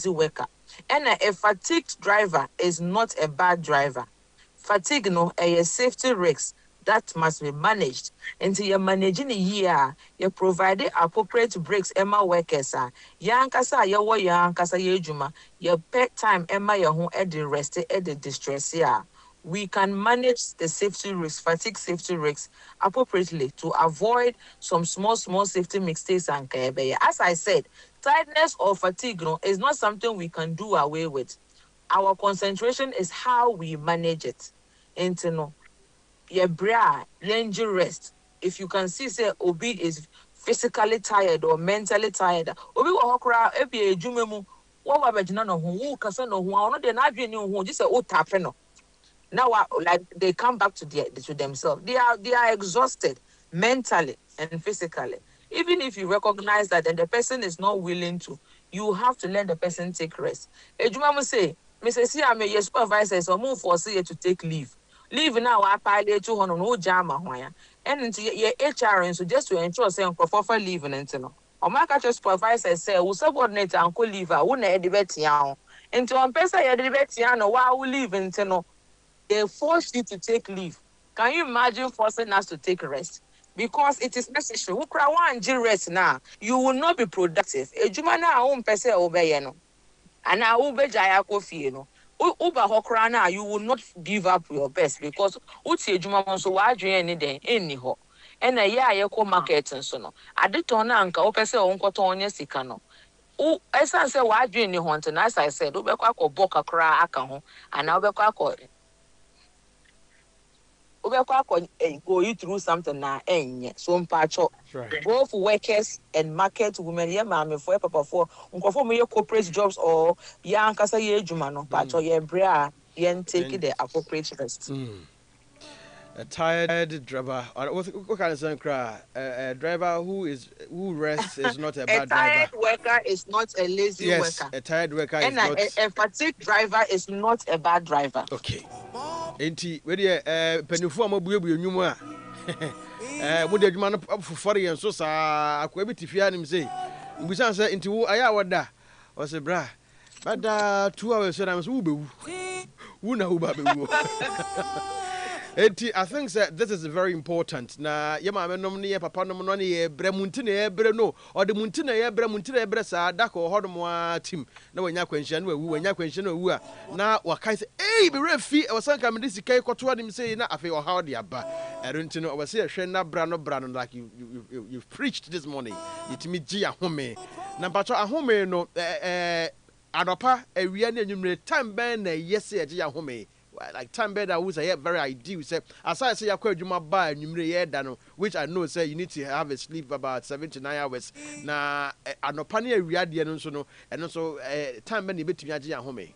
worker. And a fatigued driver is not a bad driver. Fatigue no a safety risk that must be managed. Until you're managing a year, you provide appropriate breaks Emma workers are. Yankasa yawa yankasa yejuma, your pet time Emma your home at the rest at the distress here. We can manage the safety risks, fatigue safety risks appropriately to avoid some small safety mistakes and kayebe. As I said, tiredness or fatigue no, is not something we can do away with. Our concentration is how we manage it. And no, your bra, your rest. If you can see, say, Obi is physically tired or mentally tired. Obi wa hokra ebi ejumemu. What wa bejina no hu kasa no hu ono de na adwene hu just say o tape no. Now like they come back to themselves. They are exhausted mentally and physically. Even if you recognize that and the person is not willing to, you have to let the person take rest. Ejumemu say, Mrs. Siame, your supervisor so move for you to take leave. Leave now, I pilot 200 no jama wire. And into your HR and so just to ensure saying for leave and no. Or my catcher supervisor say, we subordinate uncle leave, I wouldn't edit yao. Into one person, you edit yano while we leave into no. They force you to take leave. Can you imagine forcing us to take rest? Because it is necessary. Who cry one rest now? You will not be productive. A jumana own person obey no. And I will be jaya coffee no. Uba hokrana, you will not give up your best because uti juma so why any day anyhow. And a ya ko market and so no. I did turn anka opese on cotonia sikano. As I say, why do you want? And as I said, Ubeko boka cra akaho, and now Beko go you through something now, so mpacho. Both workers and market women, yeah, mammy, for papa for your corporate jobs or young casa ye jumano, pacho ye brea, yen take the appropriate rest. A tired driver, or what kind of sound cry? A driver who rests is not a bad driver. A tired worker is not a lazy worker. A tired worker and is not. A fatigued driver is not a bad driver. Okay. Enti we dey penifo amabuebu enwum a mo dey adwuma no fofore yen so saa akwa bi tifia nim say mbusan say enti wo aya woda o say bra bada 2 hours so na so wo bewu wo na wo ba bewu. Enti I think that this is very important na ye ma menom ne ye papa nom no ne ye bra munti na ye bra no o de munti na ye bra saa da ko hodom a tim na wanya kwanhia na wawu wanya kwanhia na wawu a na wakai say eh be refi e wasanka me disi kai kwoto adim say na afi o how de aba erinti no obase hwe na bra no like you've preached this morning yitimi gi ahome na pacho ahome no Anopa awia na anwumre time ben na yesi agi ahome. Like time better was very ideal. Say, as I say, you're quite juma by numerator, which I know say you need to have a sleep about 7 to 9 hours. Now, Anopa radian and also time many bit to me home.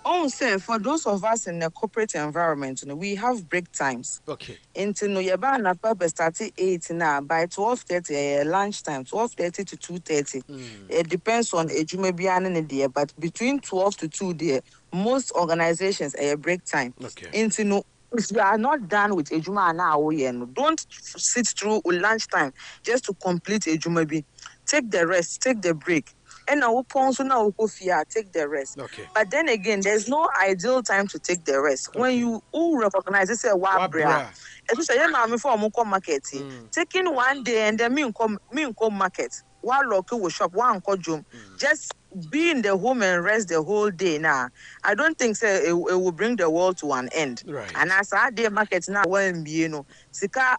Oh, sir, for those of us in the corporate environment, we have break times. Okay. Into no yaba na purpose starting 8 now by 12:30 lunchtime, 12:30 to 2:30. It depends on a jumebian in the but between 12 to 2 there, most organizations a break time. Okay. Into no. If you are not done with a juma now, don't sit through lunchtime just to complete a jumebi. Take the rest, take the break. And now take the rest. Okay. But then again, there's no ideal time to take the rest. Okay. When you recognize it's a wabra. Especially for market. Taking one day and then me come market. One local shop, one kojum. Just be in the home and rest the whole day now. I don't think it will bring the world to an end. Right. And as I day market now, sika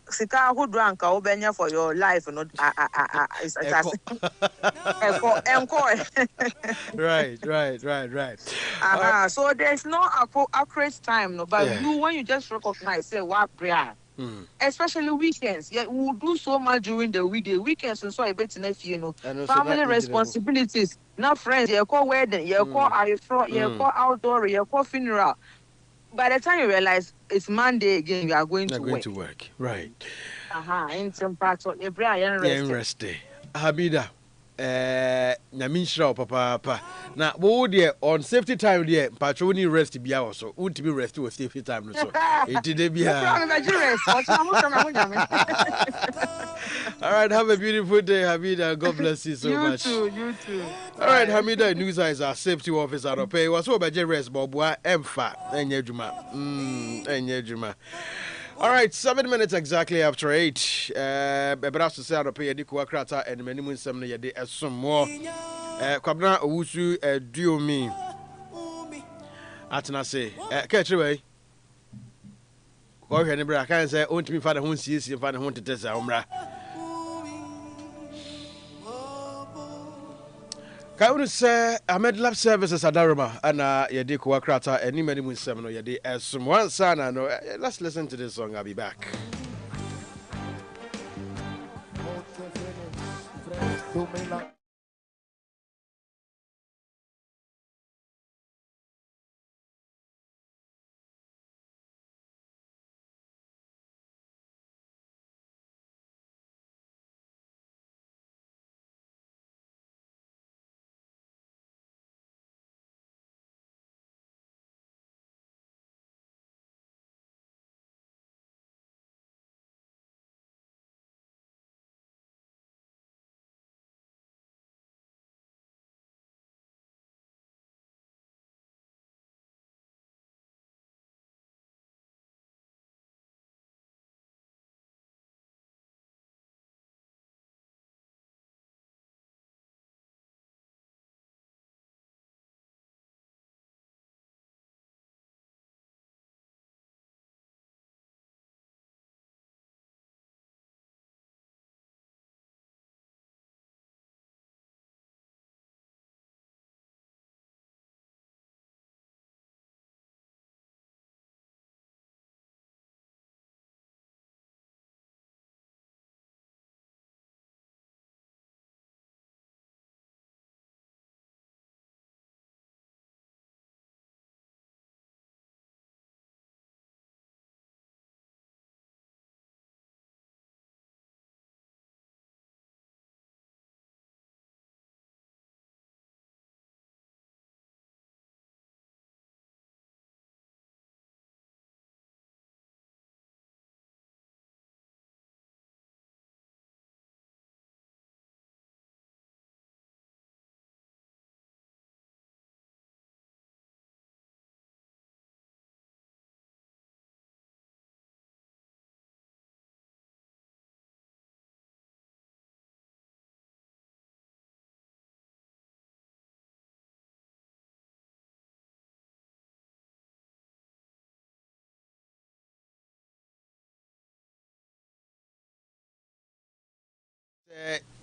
who drank obenya for your life, not Right. So there's no accurate time, no. But when you just recognize, say what prayer. Especially weekends. Yeah, we'll do so much during the weekday. Weekends and so I bet family responsibilities. Not friends, you call wedding, you call you call outdoor, you call funeral. By the time you realize it's Monday again, you are going to work. Right. In some parts of every rest. Hamida. Nyamisha papa na wo de on safety time there patro ni rest bia also won't be rest with safety time no so it dey bia All right, have a beautiful day, Hamida. God bless you so much. You too. All right, Hamida Nusa is our safety officer. Okay, was over Jerez Bobwa Emfa Enyejuma. Enyejuma. All right, 7 minutes exactly after 8. Perhaps to say out of pay Diko Krata and minimum some yadi as some more. Kwabna Owusu duo me. Atena say, catch away. Okay, I can't say, "Oh, to me, father, who sees you, father, who to test our Can say Ahmed Lab Services at Daruma and Yadiko Krata and Nimedimun Seminole Yadi as someone son. I know. Let's listen to this song. I'll be back.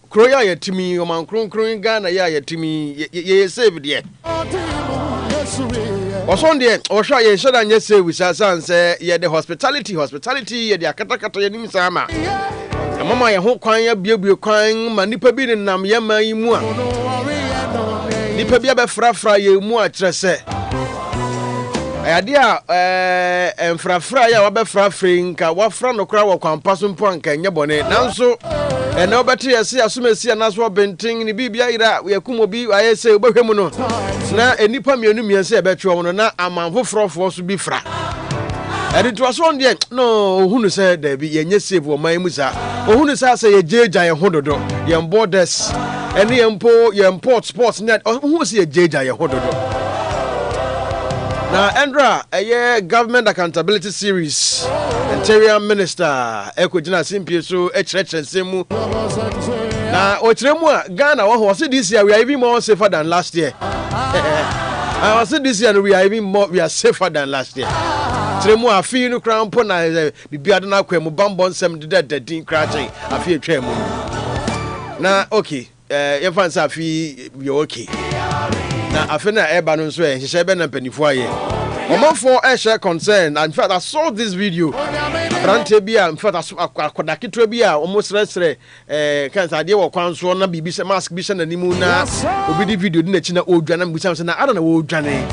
Kroya yetimi oman kronkron Ghana ya yetimi ye save there. Oson there ohwa ye shoda nye save sasan say ye the hospitality ye the akatakata ye nim sama. Mama ye ho kwan ya biebie kwan ma nipa bi nam ye man yi mu a. Nipa bi abefrafra ye mu a kire se. Ayade a enfrafra ya wabefrafra nka wafra no kra wo kwampa so mpo anka nye bone nanso and now, but yes, Sumesi and Naswa Benting, the Bibia, we are Kumobi, I say, Bohemuno. Now, any Pamian say, bet you on a man who for to be fra. And it was one yet. No, who said there be a yes, or my musa, or who say a J. Hododo, young borders, and the import sports net, or who see a J. Hododo. Now, Andra, a year government accountability series. Interior Minister, Ekojina Simpiso, HH and Semu. Now, Otremua, Ghana, was it this year? We are even more safer than last year. I was this year, we are safer than last year. Tremua, Fino Crown Pona, Bibiadana Quemu, Bambon, some dead, the Dean Cratching, a few tremu. Now, okay, your fans are fee, you're okay. Now, I find that Ebanon Sway, she said, Ben and Penny Foyer. Among for a share concern, and in fact, I saw this video. Brantebia, in fact, I Kodakitrebia, almost restre, can't idea what council, not be mask, Bishan and Nimuna, will be the video, didn't you know, old Janam, which I don't know, old Janny.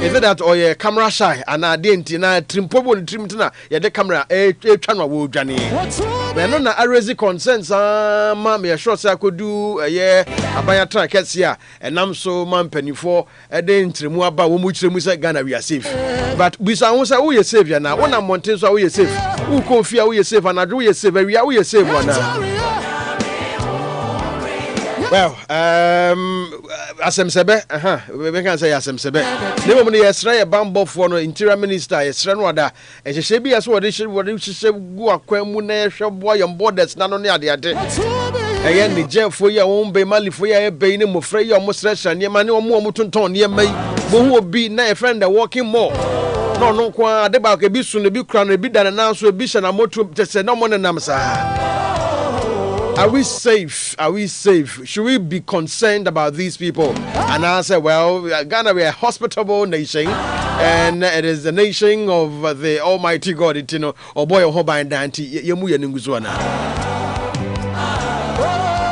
Is that or a camera shy, and I didn't, Trimpo and Trimtana, yet the camera, a channel, old Janny. Then on the raise concerns, mammy, a short I could do a year, a buy a track, here, and I'm so man penny for a day in Trimuaba, which Musa Ghana, we are safe. But we say, who you save now? One of Montez, who you save? Who Kofi, who you save? And I do you save? We are safe one now. Well, asem sebe, we can say asem sebe. Nemo mo yesra ye bambo for no interior minister yesra no ada. E hye bi aso wode hye gu akwan mu na hwe boy on borders na no ne ade ade. Eye ni jefo ye won be malifo ye be ni mofra ye omo sresha ne ma ne omo tonton ne mai. Bo hu obi na your friend the walking more. No kwa ade ba ka bi su no bi kura no bi da na so bi hye na moto tese no mo ne nam sa. Are we safe? Are we safe? Should we be concerned about these people? And I say, well, Ghana, we are a hospitable nation, and it is the nation of the Almighty God. It, you know, oh boy, oh boy,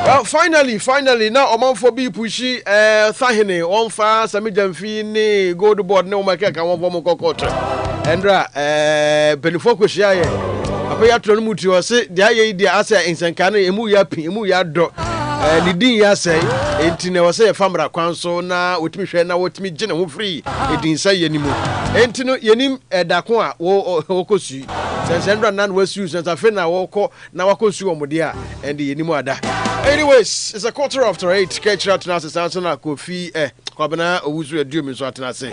well, finally, now Oman for be pushy, Sahine, on fast, Samijan Fini, go to board, no maker, come on, Mokokotra, Andra, Benefocus, yeah. Apa ya tro no muti o se dia ye dia asa ensanka no emu ya do ni din ya sai enti ne o se famra kwan so na otimi hwe na otimi gine ho free edin sai yenimu enti no yenim edako a wo kosu sensendra nan wasu sensafe na wo ko na wakosu omode a endi yenimu ada. Anyways, it's 8:15. Catch out now Samson Kofi kwabena owusu eduomi so atena se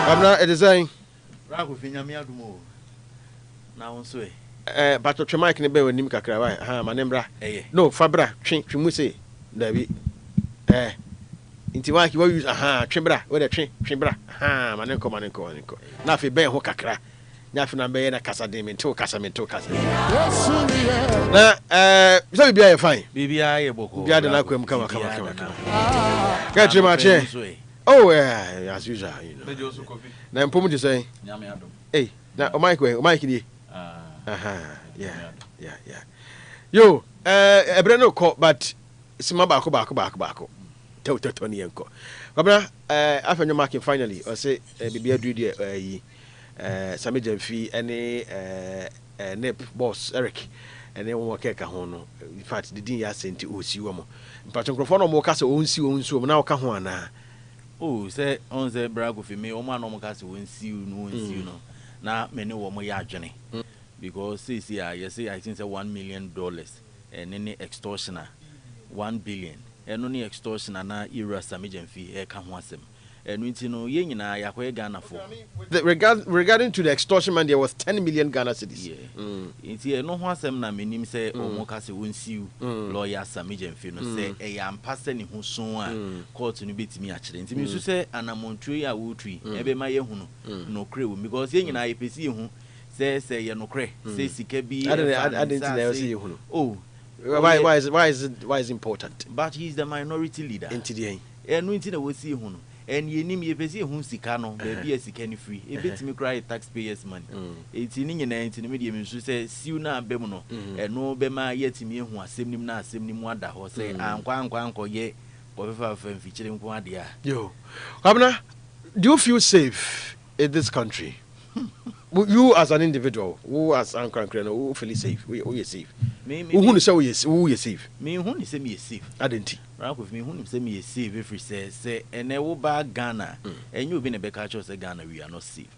kwabena edizan Kofi Nyameatease na wonso but to Mike ne be wanim kakra wa ha manembra no fabra twemu se dabi inti wa ki wa use twebra we de twebra manenko na fe ben ho kakra nya fe na be na kasa de mento kasa na so bibia ye fine bibia ye boko bibia de na kwem kama catch him ache oh yeah as usual you know na mpom de say Nyameatease na o Mike ni yeah. Yo, Ebreno call, but Sima bako. Tony enko. Kabra, after your marking finally, or say, Bibia Dudy, Samijan fee, any nip boss, Eric, and then one keka hono. In fact, the din ya sent to Usiwamo. But Crofono Mocasa won't see one so now Kahwana. Oh, say on the brag of me, Oman Omocasa won't see you, no. Now, many woman ya journey. Because this year, you see, I think it's $1 million, and any extortioner, 1 billion, and only extortioner na era Samijan fee, come once them. And we know, yen and I are Ghana for. Regarding to the extortion man, there was 10 million Ghana cedis. Yeah. It's here, no one sem na minim say, or Mocasi won't see you, lawyer Samijan fee, no say, a am passing who soon called to beat me actually. And you say, and I'm on tree, I will tree, every my no crew, because yen and I see who. Say you no cray. Say Sikebi. I didn't see you. Oh, why is it important? But he's the minority leader. In today, and we will see who. And you name ye pesi who Sikano, baby as can free. A bit me cry taxpayers' money. 18 and 19 medium should say Suna Bemono, and no Bema yet me who are sending na sending wonder or say I'm quanko ye or featuring Quadia. Yo, Abner, do you feel safe in this country? You as an individual, who as Uncle who feel safe, who is safe. Who say who is safe? Me who say me is safe. I didn't. Right with me who say me is safe if we say and I will buy Ghana and you been a back say Ghana we are not safe.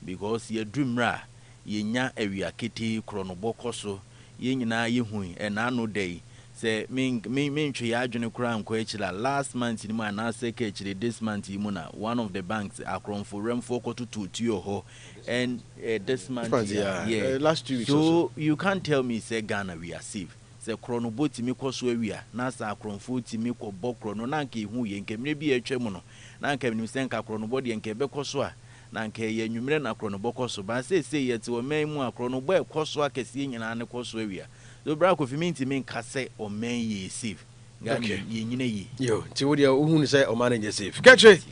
Because ye dream ra ye nya area kete chronoboko so ye nyina ye hu and I know day. Say me try adwene kura nko echila last month ni ma na say kechile this month mu na one of the banks akron for rem for to tuo ho and this month last 2 weeks so you can't tell me say Ghana we are safe say krono boti mi koso awia na sa akron fo ti mi ko bokro no na nka hu ye nkemre bi atwa no na nka mi sen ka krono bodi nke be koso a na nka ye nwumre na krono bokoso ba say ye ti o man mu akrono bo e koso akese nyina ne koso awia. So, Kofi mean Casse or man ye safe. Ye yo, Tiwodia, who say or man ye safe. Catch it.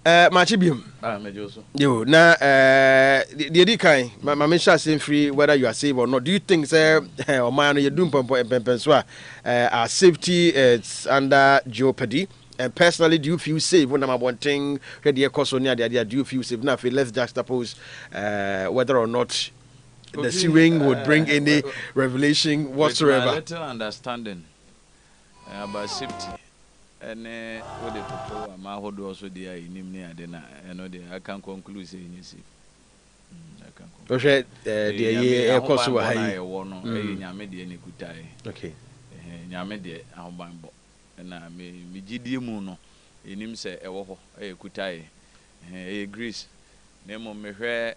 Machibium. Yo, now, the Edikai, my Misha saying free whether you are safe or not. Do you think, sir, or man, you doom pump and penswa, our safety is under jeopardy? And personally, do you feel safe when I'm wanting ready course on the idea? Do you feel safe? Now, let's juxtapose whether or not the suing would bring any revelation whatsoever. With my little understanding about safety, and what the people my hold also there in him near dinner, and I can conclude saying you see. I can conclude. The course were high. Nyamedi and Kutai. Okay. Nyamedi, our bambo. na me gidie mu no enim sɛ ɛwɔ hɔ ɛyɛ kutae ɛyɛ Greece na mo mehwɛ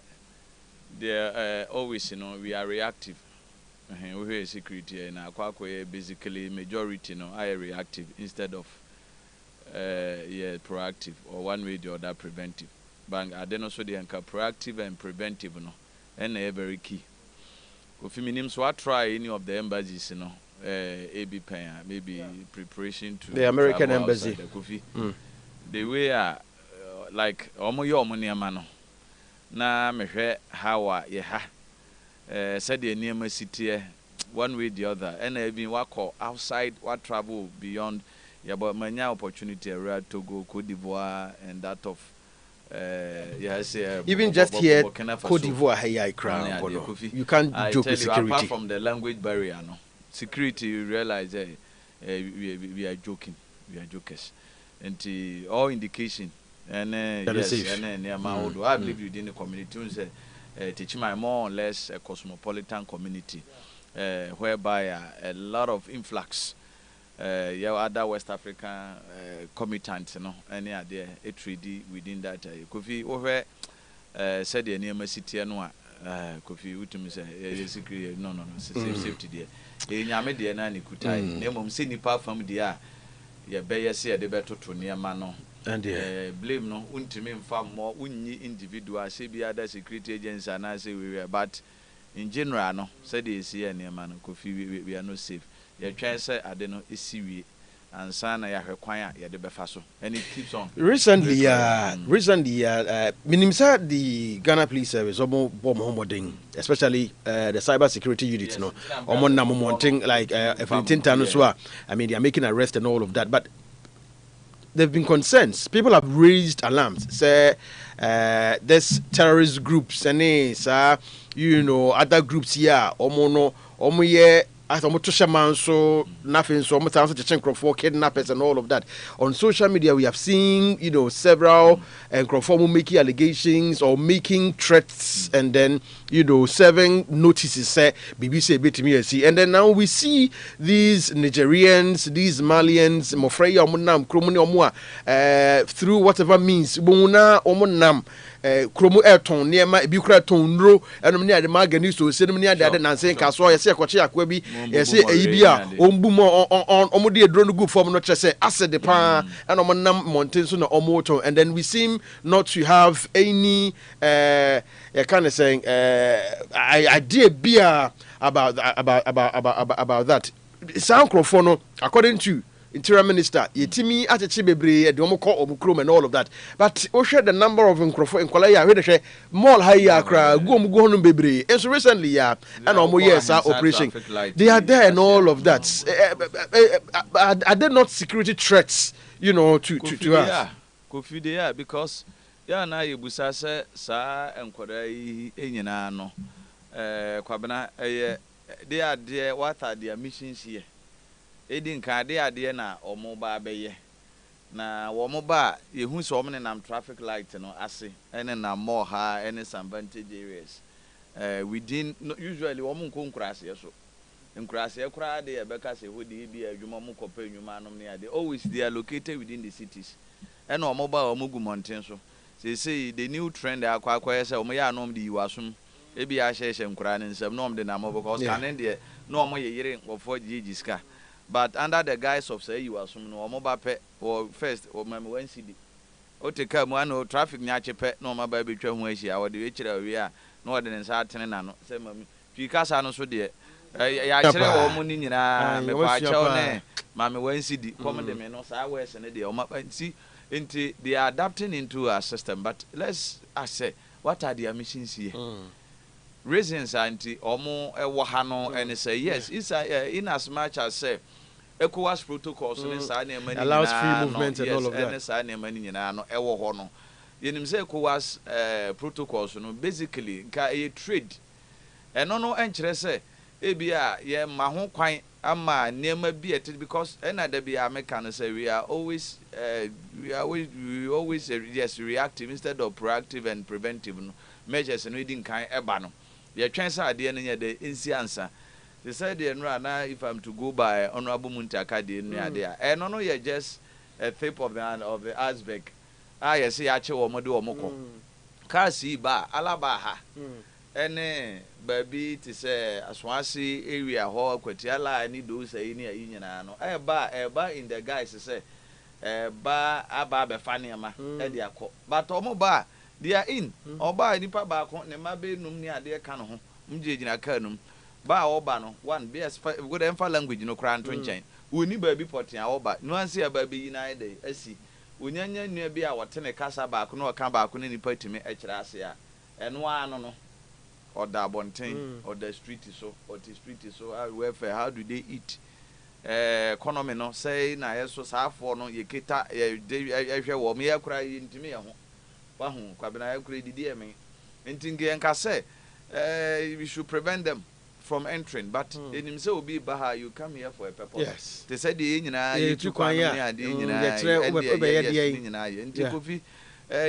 the always we are reactive we hear security na akwa basically majority are reactive instead of proactive or one way or other preventive. But I don't know so they are proactive and preventive and they are very key. If you mean so I try any of the embassies AB pen maybe preparation to the American embassy the way like omo yo omo niam no na mehwɛ how said the near city one way or the other and even walk outside what travel beyond but many opportunity around Togo, Cote d'Ivoire and that of even just here Cote d'Ivoire hey crown you can't joke with security apart from the language barrier no security you realize we are joking, we are jokers and all indication and yes and I believe within the community teaching my more or less a cosmopolitan community whereby a lot of influx other West African commitants any idea a treaty within that Kofi over said the near city no Kofi utum say secret no safety there nyame de na ni kutai na mom se nipa fam dia ye beye se de beto to niam no and blame no untimi mfa mo unyi individual say bi other security agency and say we were but in general no said the see niam no Kofi we are not safe ye try say ade no esiwie ansa na ya hwekwan a ye de befa so and it keeps on recently minimsa the Ghana Police Service omo bom homoding especially the cyber security unit no omo na momonting like Tinta so I mean they are making arrests and all of that but there have been concerns. People have raised alarms. Say there's terrorist groups and other groups here. Omo ye as omo tushaman so nothing so omo to check for kidnappers and all of that. On social media we have seen several Crawford making allegations or making threats and then serving notices say BBC betimi see and then now we see these Nigerians, these Malians, Mofreya omunam kromuni omo through whatever means bomuna omunam kromo eton niema ebi kura ton nro enom ne ade magani so se nem ne ade nansen ka so yese ekoche akwa bi yese eyibi a ombu mo omo de edro no gu form no kire acid pa enom nam mountain so na omo ton and then we seem not to have any kind of saying idea bia about that sound crofo according to Interior Minister yetimi acheche bebre e de omko omukrom and all of that but o share the number of nkrofo enkwala ya we de mall high akra go no bebre and so recently and omo yes operation they are there and all of that are there not security threats to us Kofi they are because na yebusa se sa enkwara yi enyina no kwabena they are there what are their missions here edin ka ade na omo ba beye na omo ba yehu so omo nam traffic light no ase ene na more ha ene some vantage areas within usually omo nkonkurase so nkurase kura de ebeka se hodi bi adwuma mo kopa enwuma anom ne ade always they are located within the cities ene omo ba omo gu mountain so say the new trend akwa say omo ya anom de yiwasum ebi a hye nkura ne nsam no omo de na mo because kanen de no omo yeyire nkofo gigiska. But under the guise of say you assume no mobile pet or first or my one CD. O take come one traffic nyache pet no my baby twa ho ahia or the lecturer we are no ordinance atene na no say mami twikasa no so de ya kire o mu ni nyina me pa chew ne mami one CD come de me no say worse ne de o ma see into they are adapting into our system but let's say what are their missions here? Reasons anti omo ewo and say yes it's in as much as say ECOWAS protocols allows free movement and all of that ewo ho no yenim say ECOWAS protocols no basically ka trade eno no enkire say ebia ye ma ho kwan ama nema bi because da bia American say we always yes reactive instead of proactive and preventive no measures no din kan eba no ye twen say ade no ye de ensi ansa They said now if I'm to go by Honorable Muntaka there, and no, you're just a tip of the iceberg. I see actually Omodo Omoko. Kasi ba alabaha. Ene baby to say Aswasi area ho kwetiala ni do say ni ayi nyina no. Eba in the guys say ba aba be faniama e de akọ. But omo ba they are in. Oba nipa ba ko ne ma be num ni ade ka no ho. Mje gina ka num. Ba oba no one be good emfa language no kra nto nchen. Oni baby potia oba. No anse aba be yina de asi. Onyanya nua bi a wote ne kasa ba ko no ka ba ko ne nipa timi e kira ase a. Eno ano no. Or the bontain or the street is so or the street is so welfare how do they eat economy no say na yeso saafo no ye kita ehwe wo me yakura ntimi ye ho wa hu kwabena yakura didi e me ntinge enka say we should prevent them from entering but enim say obi baha you come here for a purpose. Yes, they said the nyina ye tukwan ni ade nyina nyina ye nti Kofi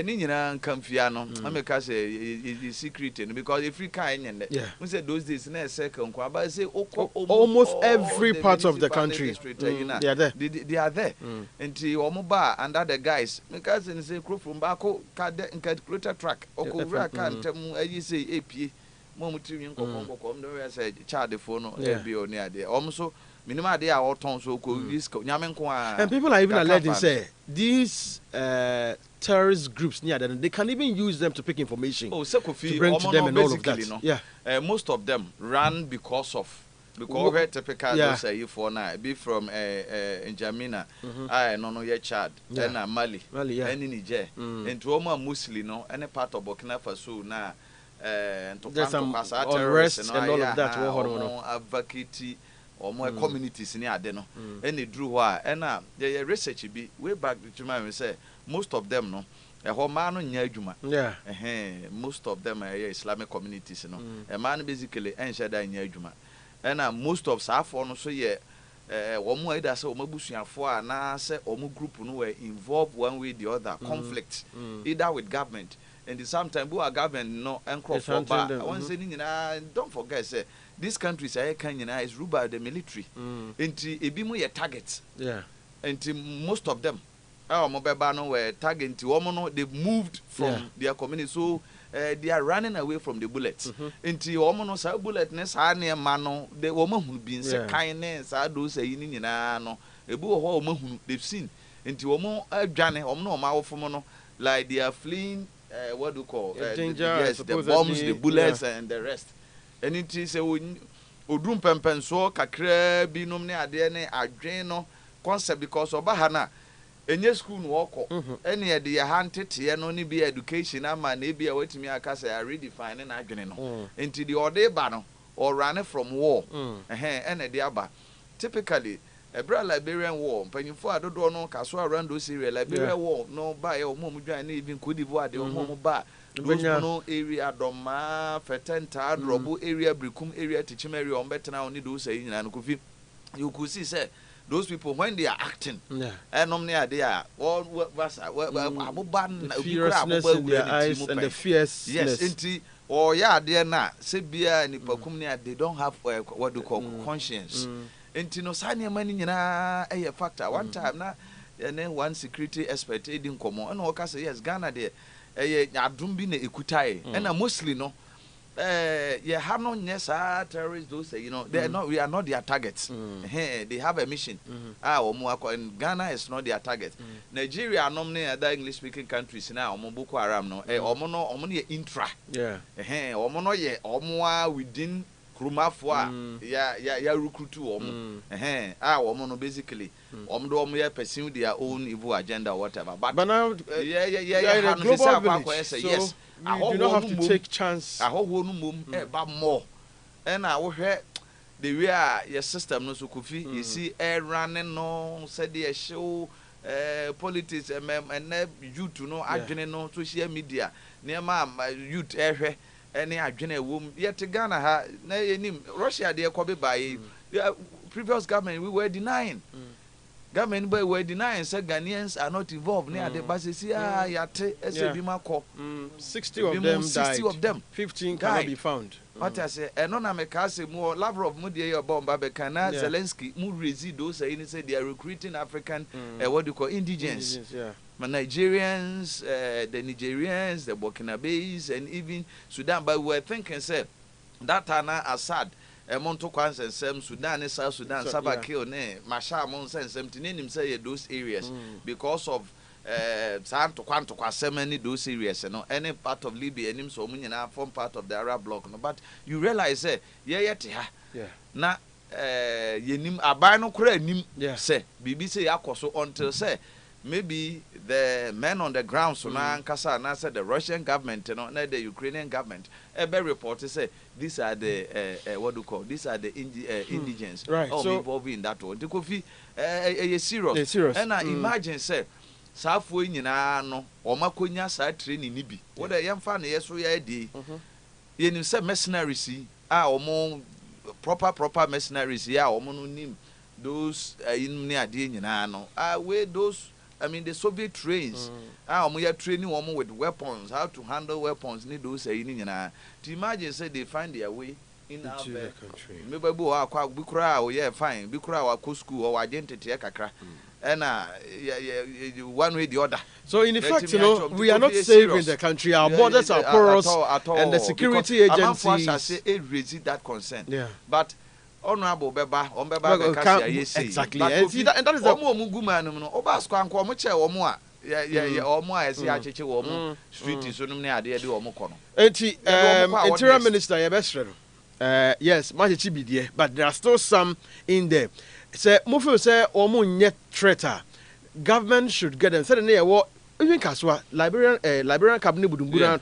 ni nyina nkamfia no ameka say secret because if you kind and we said those days na second kwa ba say almost every part of the country they are there nti omo ba under the guys because say crew from bako ka greater track okowura kan tem ayi say epie mo mutimi nkokon do say child phone no ebi oni ade omo so minimum ade a oton so ko nyame nko a and people are even alleging say these terrorist groups near them, they can even use them to pick information so Kofi, to bring to them and all of that. Most of them run because we're typical say for now be from N'Djamena no ye Chad and Mali and Niger and to Oma Muslim no any part of Burkina Faso na there's some unrest and all of that advocate or more communities near there and they drew and the research be way back to my say most of them no a man on Yajuma most of them are Islamic communities no a man basically and shada in Yajuma and most of Safon so yeah one more that so Mabusian for na say omu group no were involved one way or the other conflict either with government and sometimes we are government no and crop for back one saying don't forget say these countries are is ruled by the military into a bimu your targets and most of them our mobile no were targeting they've moved from their community so they are running away from the bullets into omono sa bullet ne sa ne mano the woman who been say kindness do say yin no ebu ho omahunu they've seen into omo adwane omo ma wofo no like they are fleeing what do you call the bombs the bullets and the rest and it is odum pempen so kakra bi nom ne ade ne adwen no concept because obahana enye school no woko ene ye de hantete no ne bi education ama na bi a watimi aka say redefine na adwene no enti the order ba no or run from war ene de aba typically ebra Liberian war panyimfo adodo no kaso around those area Liberian war no ba ye omo dwan na even Cote d'Ivoire de omo ba those no area doma fetenta drobo area brikum area teaching area on better now need those say nyina no Kofi you could see say those people when they are acting and they are all the fierceness in their eyes and the fierceness there na say bia ni pakum ne they don't have what do you call conscience enti no sane mani nyina a factor one time na one security expert edin komo and o ka say yes Ghana there adum bi na ekutae and mostly no have no yes terrorists those say we are not their targets they have a mission and Ghana is not their target Nigeria normally other English speaking countries now Boko Haram no omo no intra omo no ye omo within krumafo ya recruit omo omo no basically omo ya pursue their own evil agenda or whatever but now a global village, so yes you don't have to take chance ba more and I will the way your system no so Kofi you see air running no said the show politics and youth no adwene no social media near ma youth ehwe any adwene wom yet Ghana ha na enim Russia dey ko be by previous government we were denying government boy were denying say Ghanaians are not involved near the basis yate SAB mako 60 of them died 60 of them 15 cannot be found What I say, and on America, more Lavrov, Mudia, Bomba, Bekana, Zelensky, mu those say they are recruiting African, what do you call indigens. Nigerians, the Nigerians, the Burkinabes, and even Sudan. But we were thinking, say, that Tana Assad, Montoquans and Sam Sudan, South Sudan, Sabakil, Masha, Mons and Semtinin, say those areas because of Santo Quanto Quasemani, those areas, and any part of Libya, and so many form part of the Arab bloc. But you realize, yeah. Now, Yenim Abano Kure, say, BBC Akoso until say. Maybe the men on the ground, so now said the Russian government, not the Ukrainian government. Every reporter say these are the what do you call? These are the indigents. Right. So involved in that one. The Kofi, serious. And I imagine say, Safo no, or Makonya side training nibi. What a young fan yes we are di. You say mercenaries, or more proper mercenaries, or mononym. Those in near no. Where those. I mean, the Soviet trains, we are training women with weapons, how to handle weapons, need those saying, to imagine, say they find their way into the country. Maybe Bukra, yeah, fine, Bukra, or school, or identity, and one way or the other. So, in effect, we are not safe in the country, our borders are porous, and the security agencies resist that concern. Yeah. But Honorable Beba, exactly. And that is the Muguman, Obasquan, Comuche, or more. Or more as the Achiche or more street is only idea do Omocono. Interior Minister, yes, Machichi, but there are still some in there. Say, Mufo say, Omo yet traitor. Government should get them. Suddenly, what? Even Kaswa, Liberian cabinet Budumbura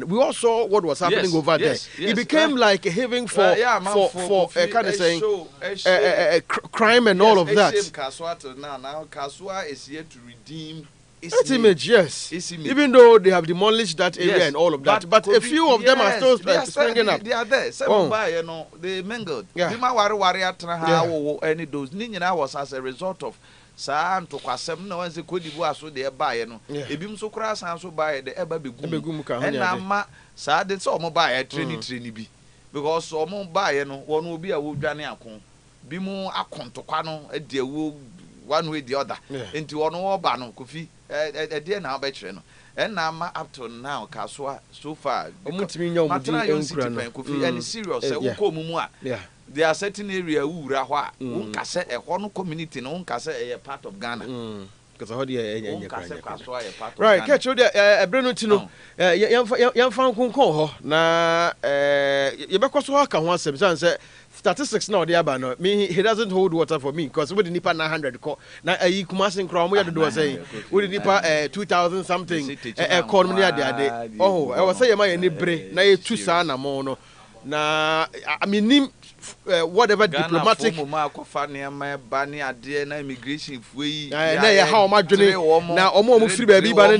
we all saw what was happening over there. It became like a haven for kind of saying crime and all of that. Now Kaswa is here to redeem its image, yes. Even though they have demolished that area and all of that, but a few of them are still springing up. They are there. Some they mingled. Any those Nina was as a result of San to Quasem no one's a good so they buy no. Ebim so crass and so buy the Eba Begum. And Nama sad it's all buy a trainee be. Because some buy no one will be a wood Janiacon. Bimu Akon to Quano, a dear wood one way the other. Into one or Bano, Kofi, a dear now veteran. And Nama up to now, Kaswa, so far. Kofi and serious, yeah. There are certain area who Rahwa, Unkase, a Hono community, no Unkase, a part of Ghana. Because I heard right, catch you there, a Brenutino, young found Kunko, na Yabakoswaka once, and said, statistics now, the Abano, me, he doesn't hold water for me, because we didn't need 900. Now, a Kumasin Crom, we had to do a say, we didn't need 2,000 something, a corner the other day. Oh, I was saying, my neighbor, na 2 sana mono. Na, I mean, whatever diplomatic immigration how much now almost free baby but I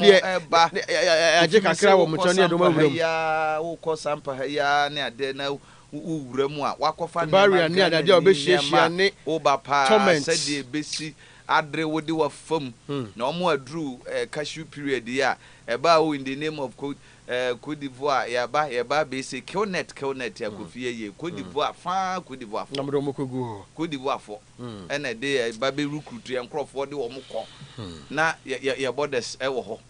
just a crowd of Mutonia barrier near the torment Adre would do a firm no more drew cashew period yeah about in the name of Côte d'Ivoire, Yaba, basic, Kilnet, ya Kofi, Côte d'Ivoire, Côte d'Ivoire, Côte d'Ivoire for, and a day, Baby recruit and crop for the Omoko. Now, your borders, so,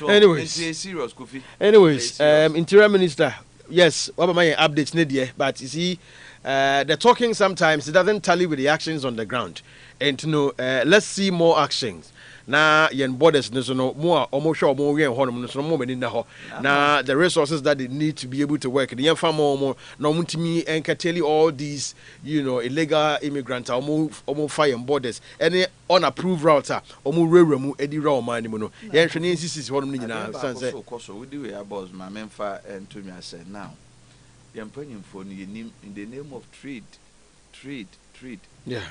anyways, serious, Kofi. Anyways, Interior Minister, yes, what my updates need, but you see, the talking sometimes it doesn't tally with the actions on the ground. And to know, let's see more actions. Na yen borders no more almost sure more yen honum no more in the na the resources that they need to be able to work the yen farm more no muntimi and all these illegal immigrants almost fire borders any unapproved router almost remu edi raw man no yen hwe ne insist honum ni na sanse so we do we boss my memfa and to me I said now yen panyim for in the name of trade yeah.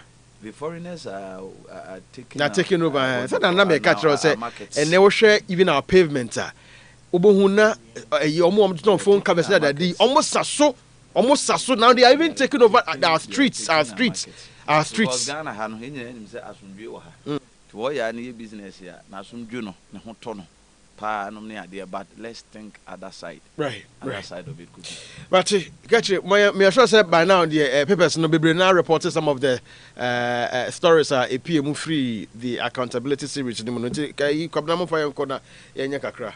The foreigners are taking over. So that na catch us say, and they will share even our pavement. Obohuna, almost phone covers that almost so now they are even taking over our streets. Ghana ha no henya nim say asumdwe wo ha. To wo ya na business ya na asumdwe no ne ho to no. pa no ne ade, but let's think other side. Right. Other side of it could be. But catch it. Me sure said by now the papers no be now reported some of the stories are a PM free the accountability series no no you come na mo fa yon kona yenya kakra.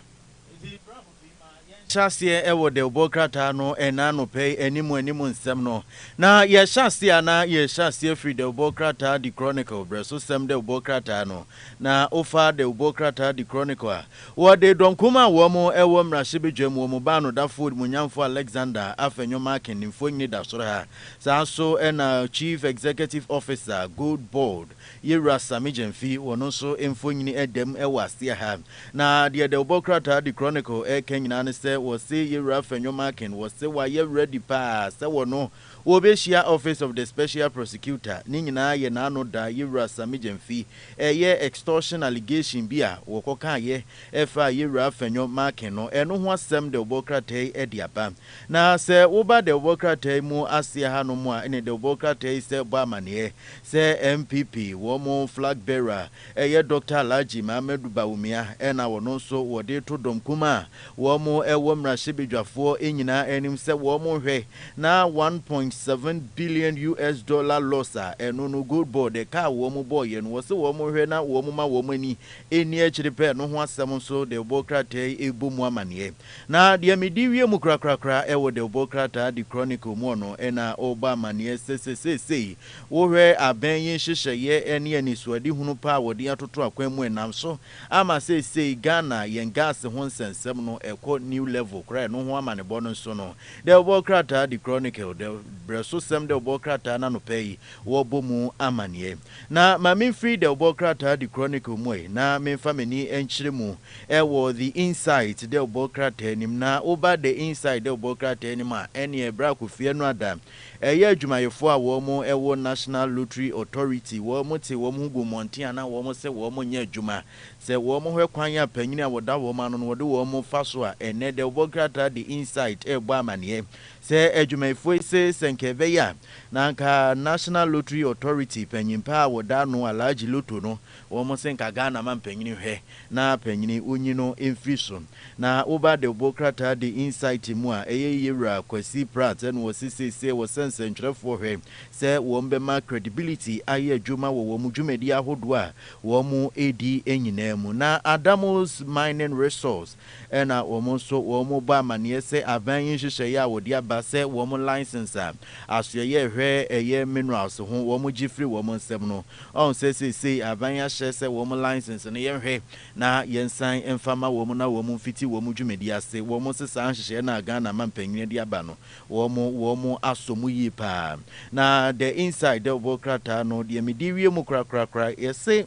Shasie ewo de obokrata no enano pay animu nsem no na ye shasie na ye shasie free de obokrata the chronicle breso sem de obokrata no na ofa de obokrata the chronicle wo de donkuma wo mo ewo mrahye bedwam wo mo ba no da food munyamfo Alexander afenyo marking nimfo nyi da soro ha sa so na chief executive officer good board yera samijemfi wono so emfo nyini edem ewo asia ha na de obokrata the chronicle kenyina ne se was say Yera Fenyomakin was say why you ready pass say no Obeshia office of the special prosecutor Nina ye nano da Yera Samijemfi ye extortion allegation bia wokoka ye efa Yera Fenyomakin no eno ho asem de obokrate ediaba na se woba de obokrate mu asia ha no mu a ene de obokrate se bo amane se MPP wo mo flag bearer ye Dr. Alhaji Mamedu Bawumia ena wono so wode to domkuma wo mo ewo mrashibidwafo enyina enim se wo mo hwe na 1.7 billion US dollar loss eno no good board de ka wo mo boy no wo se wo mo hwe na wo mo ma wo mani eni akiri pe no ho asem so de obokrate ebumu amane na de mediwie mu krakrakra ewo de obokrata the chronicle mu no ena oba amane sesesese wo hwe abenyin hyehyeye ene ani suadi hunu pa wo de atoto akwan mu enam so ama sesei Ghana yen gas ho nsensem no eko new level kra no ho amane bo no so no de obokrata the chronicle de breso sem de obokrata na no pay wo bomu amane na mami free de obokrata the chronicle mu na memfa mani enchire mu ewo the insight de obokrata nim na oba the inside de obokrata nim a ene ebra kofie no adam eye adwumayefo a wo mo ewo National Lottery Authority wo mo te wo mo gu montia na wo mo se wo mo nya adwuma se wo mo hwe kwan ya panyini a woda wo ma no wo de wo mo fa so a ene de obokrata the insight ebo amane se adwumayefo se senkebe ya na nka National Lottery Authority panyimpa a woda no Alhaji Lotto no wo mo se nka Ghana man panyini hwe na panyini onyi no emfiri so na oba de obokrata the insight mu a eye Yera Kwasi Prat en wo sisi wo sense ntwerefo hwe se wo mbema credibility aye adwuma wo mu dwumadi ahodo a wo mu edi enyina mu na Adamos Mining Resource ena wo mu so wo mu ba mane se aban hyehyeye a wodi aba se wo mu license a asoye hwe eye minerals ho wo mu gifri wo mu nsem no on sisi aban ya hye se wo mu license no ye hwe na yensan emfama wo mu na wo mu fiti wo mu dwumadi ase wo mu sesa hyehyeye na Ghana mampanyin di aba no wo mu asomu yi pa na the inside the obokrata no de mediwie mu krakrakra yese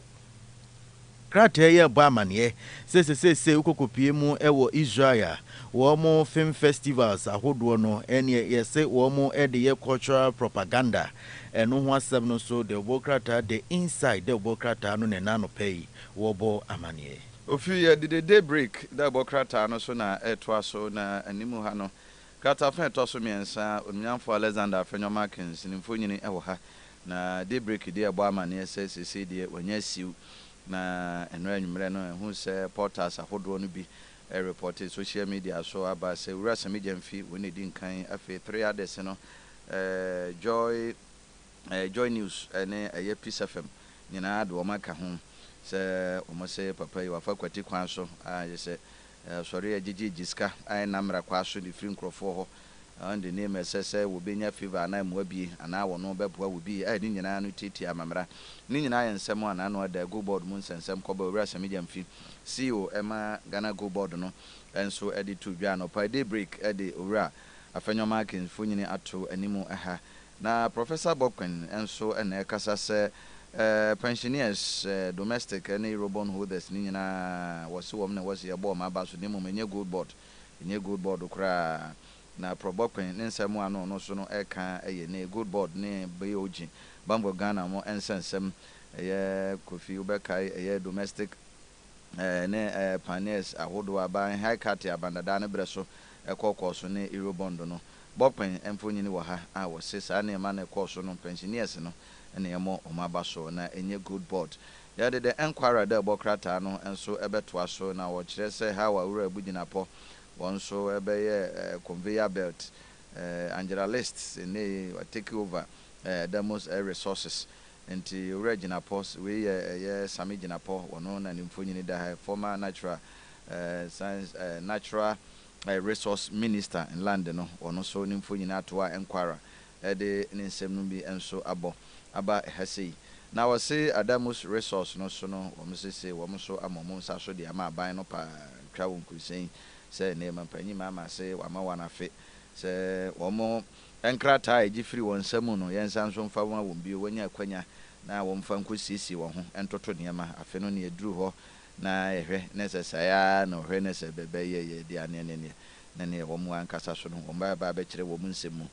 krata ye bo amane sesesese ukokopie mu ewo Israel wo mo film festivals ahodo no ene yese wo mo ede ye cultural propaganda eno ho asem no so the obokrata the inside the obokrata no ne nano pay wo bo amane Ofi ye the daybreak the obokrata no so na etwa so na animu ha no krata fa etwa so miensa onyanfo Alexander Afenyo Markins nimfo nyini ewo ha na daybreak de ebo amane sesese de wanya siu na enra nwumre no hu se portals ahodo no bi reported social media so aba se wura samijemfi woni di nkan afi 3 others no joy news ene eye Peace FM nyina ade o maka ho se o mo se papa yi wafa kwati kwan so aye se sori agigi jiska ai namra kwa so di free nkrofo ho and the name se wo benya fever na mo abi ana wo no beboa wo bi ai ni nyina no titi amamra ni nyina yensem ana no da go board mun sensem ko ba wura samijemfi CEO Emma Ghana go board no enso edit to dwa no pa daybreak edi owura Afenyo Markins funyini ato animu aha na Professor Bokwen enso ena ekasa se pensioners domestic any robon holders ni nyina wose wom na wose ye bo ma ba so nemu menye gold board kra na Probokwen nsem ano no so no eka eye ne gold board ne BOG Bambo Ghana mo ensensem eye Kofi ubekai eye domestic ne panes ahodo aba high court abandada ne breso ekokoso ne eurobond no Bokwen emfonyini wo ha a wo se sa ne ma ne koso no pensioners no ene yemo omaba so na enye good board yɛde the enquirer da bokrata no enso ɛbɛtoa so na wɔkyerɛ sɛ how awura abugyinapɔ wɔn nso ɛbɛyɛ conveyor belt Angela List ne take over demos resources nti awura gyinapɔ we yɛ Sami gyinapɔ wɔno na nimfo nyini da ha former natural science natural resource minister in land no wɔno so nimfo nyini atoa enquirer ɛde ne nsɛm no bi enso aba ɛhasei na wɔse Adamus resource no so no wɔn sese wɔn so amɔmɔ nsa so de ama aban no pa twa wɔn kurusen sɛ nneɛma mpanyin ama se wama wanafe sɛ wɔn nkrataa egi firi wɔn nsam no yɛn nsa nso mfa wɔn wɔn bio wɔnya akwanya na wɔn mfa nkosiesie wɔn ho ntoto nneɛma afe no ne eduru hɔ na yɛhwɛ ne sɛ saya na ɔhwɛ ne sɛ bɛbɛ yɛ de ane ne na ne wɔn ankasa so no wɔn ba bɛkyerɛ wɔn nsɛm mu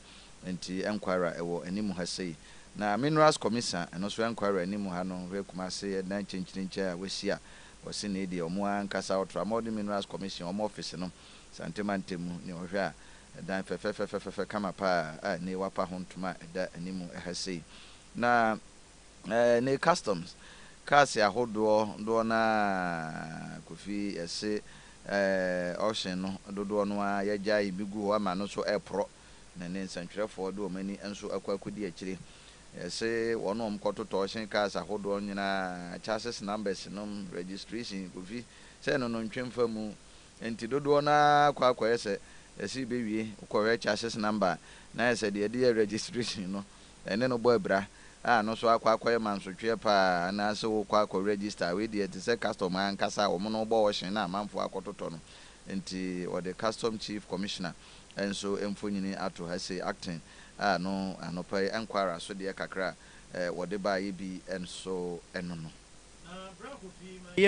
nti enquirer ɛwɔ anim ha sei na minerals commission eno so enquiry anim ha no we kuma se na chinchinche a wesi a wose na edi omo ankasa ultramodern minerals commission omo office no santemantem ne ohwe a dan fefefefefe kama pa a ne wapa ho ntoma da anim ha sei na ne customs cars ya hodo na Kofi ese ocean no dodo no a yagya ibigu ho ama no so epro na ne nsantwerefo do mani enso akwakodi akire say one of Koto cars ahodo nyina chassis numbers no registration Kofi say no ntwem famu enti dodo na kwakwa ese esi bewie ukɔwe chassis number na ese de registration no ene no boy bra no so akwa mansotwe pa na se wo kwakwa register we de say customer ankasa wo no bo wo hyen na amanfo akototo no enti or the custom chief commissioner enso emfonyini ato ha say acting no Anopa enquirer so de kakra wode ba ye bi enso eno no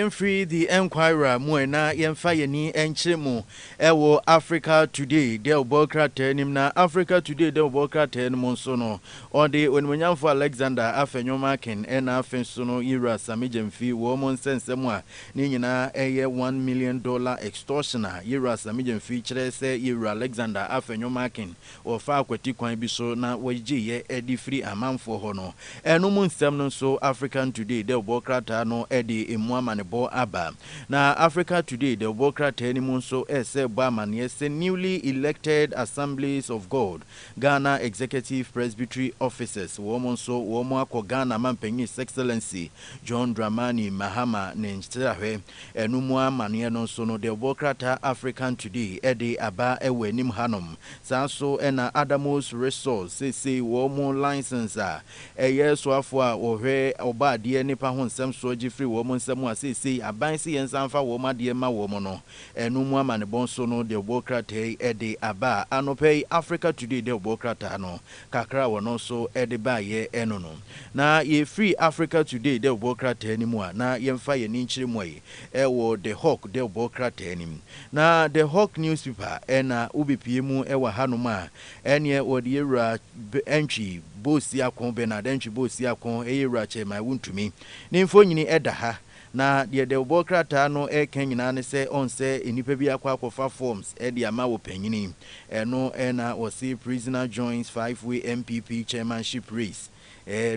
Free the enquirer muena yemfa yeni enchiremu ewo Africa Today de obokra tenim na Africa Today de obokra tenim so no ode onimonyamfo Alexander Afenyomakin ena afenso no ira samijemfi wo mon sensemu a ne nyina eye $1 million extortioner ira samijemfi kire se ira Alexander Afenyomakin wo fa akwati kwan bi so na wagiye edi free amanfo ho no eno mun nsem no so African Today de obokra ta no edi emuama bo aba na Africa Today the Bokrata animu so ese baman yes newly elected Assemblies of God Ghana Executive Presbytery Officers woman so womo akọ Ghana mampanyi His Excellency John Dramani Mahama nenchirahwe enumu amane no so no the Bokrata African Today ede aba ewe nim hanom sanso ena Adamos Resource say womo license a yeso afo a ohwe oba de nipa ho nsem so agifri womo nsem a say aban si yensanfa wo ma de ma wo mo no enu mu amane bonso no de Bokrata ede aba Anopa Africa Today de Bokrata no kakra wo no so ede ba ye eno no na ye free Africa Today de Bokrata animu a na yemfa ye ni nchire mu yi ewo the Hawk de Bokrata anim na the Hawk newspaper ena ubipie mu ewa hanom a ene ode yewura entry bosi akon Bernard entry bosi akon eyewura chema wuntumi ne mfo nyini eda ha na de Bokrata no nyina ne se onse enipa bi akwa forms de ama wo panyini eno na wose prisoner joins 5-way MPP chairmanship race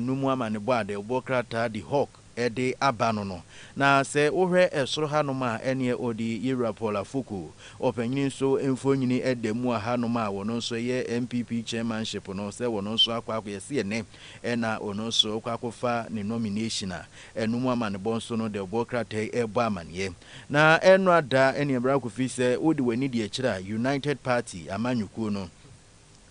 numu ama ne bo de Bokrata the Hawk ede abano no na se wohwe esoro hanom a ene odi yewura Paula Fuku opanyini so emfonyini edemu hanom a wono so ye MPP chairmanship no se wono so akwa yesi ene na ono so kwakofa ne nomination a enumu ama ne bonso no de Bokrata ebo amane na eno ada ene bra Kofi se odi wani de akira United Party amanyuku no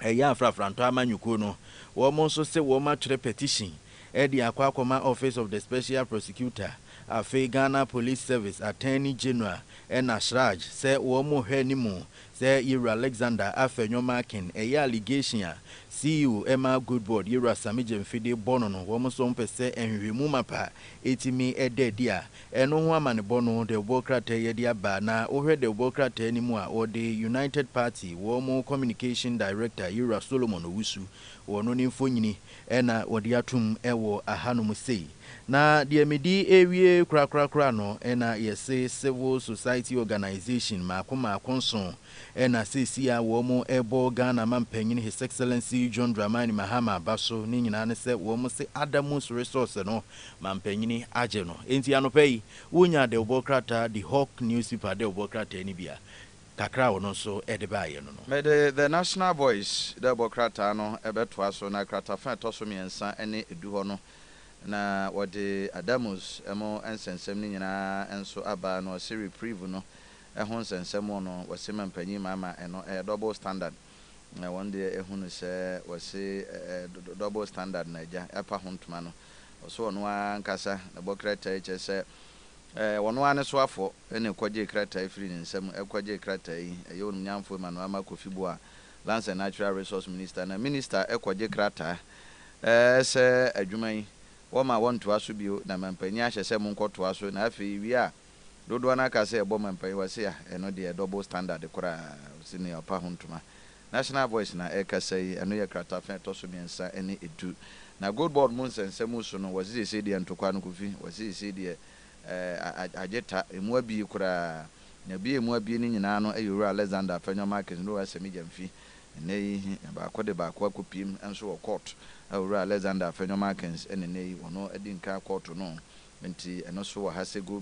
eya afrafranto amanyuku no wo mo so se wo ma tire petition Edi Akwakoma Office of the Special Prosecutor, Afe Ghana Police Service, Attorney General, and Ashraj, say Womo Henimu, say Ira Alexander Afenyomakin, a allegation, CEO Emma Goodboard, Ira Samijem Fide Bono, Womoson Pese, and Rimumapa, 80 me a dead dear, and no woman Bono, the Bokrata Yedia Bana, over the Bokrata anymore, or the United Party, Womo Communication Director, Ira Solomon Wusu, or no Nifuni, ena wadiatum ewo ahanum sei na deɛ medi ewie kura no ɛna yɛse civil society organization maako nso ɛna sesi a wɔn ɛbɔ Ghana mampanyin His Excellency John Dramani Mahama ba so ne nyinaa ne sɛ wɔn se Adamus resource no mampanyin agye no enti anɔpa yi wonya de wɔbɔ krataa the Hawk newspaper de wɔbɔ krataa ni bia kakra wono so ɛde baayɛ no me the National Voice de wɔbɔ krataa no ɛbɛtoa so na krataa fa ɛtɔ so mmiɛnsa ɛne edu hɔ no na wɔde Adamus ɛmo nsɛnsɛm ne nyinaa nso aba no ɔse reprieve no ɛho nsɛnsɛm no wɔse mampanyin mama ɛno ɛyɛ double standard na wɔn deɛ ɛho no sɛ wɔse double standard na agya ɛpa ho ntoma no ɔso ɔno ankasa na bɔ krataa kyɛ sɛ wɔno ane so afɔ ɛne kɔgye krataa firi ne nsɛm ɛkɔgye krataa yi ɛyɛ onum nyamfo ma no ama Kofi Boa Lands and Natural Resource Minister na minister ɛkɔgye krataa sɛ adwuma yi wɔma wɔntoa so bio na mampanyin ahyɛ sɛ mo nkɔtoa so na afei wie a dodoɔ no aka sɛ ɛbɔ mampanyin wɔ se a ɛno deɛ double standard koraa si ne ɔpa ho ntoma National Voice na ɛkasa yi ɛno yɛ krataa fa ɛtɔ so mmiɛnsa ɛne edu na gold board mu nsɛnsɛm so no wɔse sɛ deɛ ntokwa no Kofi wɔse sɛ deɛ agyeta emu abi koraa na bi emu abi ne nyinaa no ɛyɛ Owura Alexander Afenyo Market no asɛmi gyamfi ɛnɛ yi baako de baako akɔpiem nso wɔ court Owura Alexander Afenyo Market ɛnɛ yi wɔno adi nka court no nti ɛno so wɔ ha sɛ go